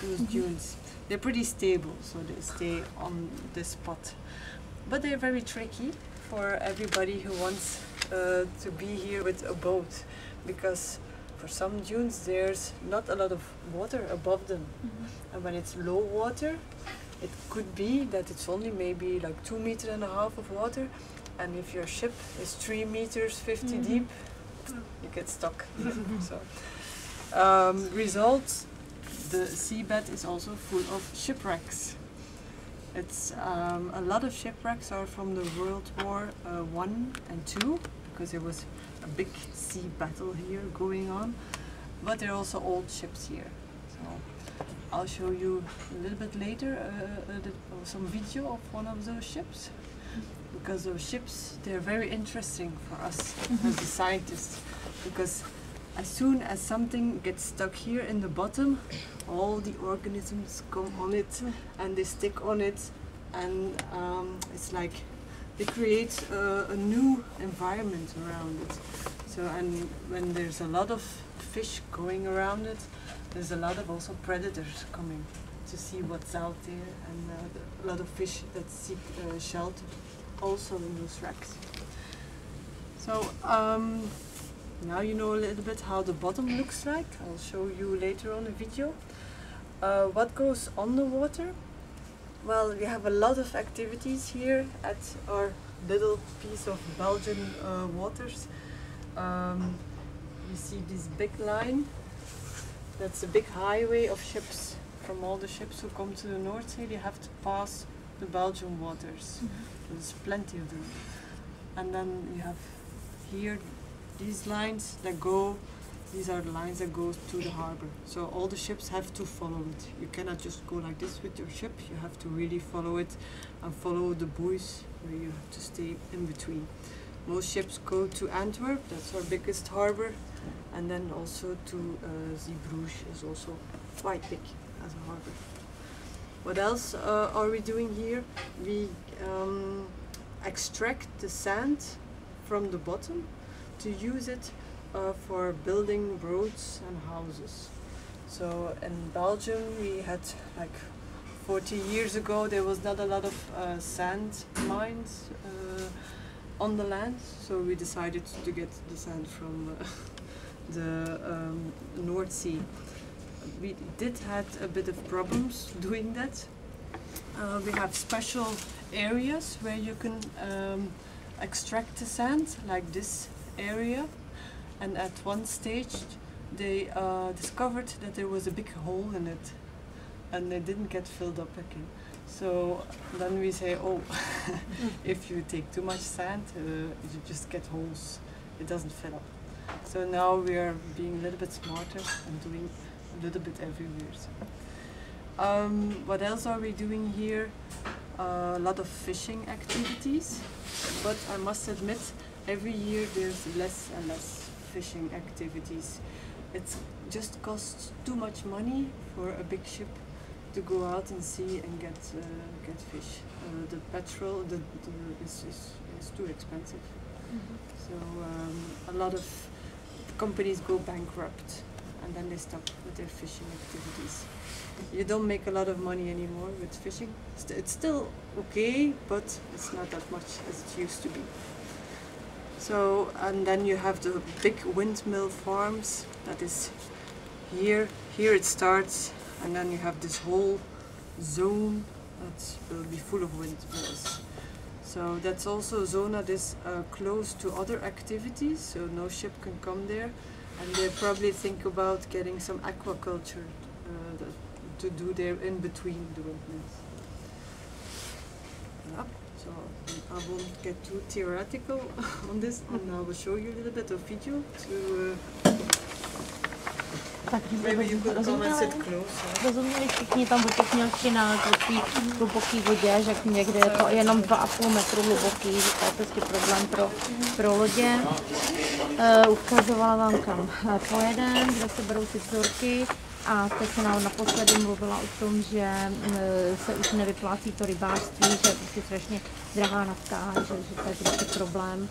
those dunes. They're pretty stable, so they stay on this spot. But they're very tricky for everybody who wants to be here with a boat, because for some dunes there's not a lot of water above them. And when it's low water, it could be that it's only maybe like 2.5 meters of water, and if your ship is 3 meters 50 deep, you get stuck. So, result, the seabed is also full of shipwrecks. It's a lot of shipwrecks are from the World War I and II, because there was a big sea battle here going on, but there are also old ships here. So I'll show you a little bit later some video of one of those ships, because those ships, they're very interesting for us as a scientists, because as soon as something gets stuck here in the bottom, all the organisms come on it and they stick on it, and it's like they create a new environment around it. So, and when there's a lot of fish going around it, there's a lot of also predators coming to see what's out there, and a lot of fish that seek shelter also in those wrecks. So now you know a little bit how the bottom looks like. I'll show you later on a video. What goes on the water? Well, we have a lot of activities here at our little piece of Belgian waters. You see this big line. That's a big highway of ships. From all the ships who come to the North Sea, they have to pass the Belgian waters. There's plenty of them. And then you have here these lines that go, these are the lines that go to the harbor. So all the ships have to follow it. You cannot just go like this with your ship. You have to really follow it and follow the buoys where you have to stay in between. Most ships go to Antwerp, that's our biggest harbor, and then also to Zeebrugge is also quite big as a harbor. What else are we doing here? We extract the sand from the bottom to use it for building roads and houses. So in Belgium we had, like 40 years ago, there was not a lot of sand mines on the land, so we decided to get the sand from the North Sea. We did have a bit of problems doing that. We have special areas where you can extract the sand, like this area, and at one stage they discovered that there was a big hole in it and they didn't get filled up again. So then we say, oh, if you take too much sand, you just get holes, it doesn't fill up. So now we are being a little bit smarter and doing a little bit everywhere. So. What else are we doing here? A lot of fishing activities, but I must admit, every year there's less and less fishing activities. It just costs too much money for a big ship to go out and sea and get fish. The petrol is too expensive. So a lot of companies go bankrupt and then they stop with their fishing activities. You don't make a lot of money anymore with fishing. It's still okay, but it's not that much as it used to be. So, and then you have the big windmill farms. That is here. Here it starts, and then you have this whole zone that will be full of windmills. So that's also a zone that is close to other activities, so no ship can come there. And they probably think about getting some aquaculture to do there in between the windmills. Yeah. So I won't get too theoretical on this, and I will show you a little bit of video to maybe you could come and sit close. Rozuměli všichni, tam Vojtěch měl 13 v té hluboké vodě, že někde je to jenom 2,5 metru hluboký, že to je prostě problém pro lodě. Ukazovala vám, kam pojedem, kde se berou ty vzorky. A teď se nám naposledy mluvila o tom, že se už nevyplácí to rybářství, že je prostě strašně drahá nafta, že to je prostě problém.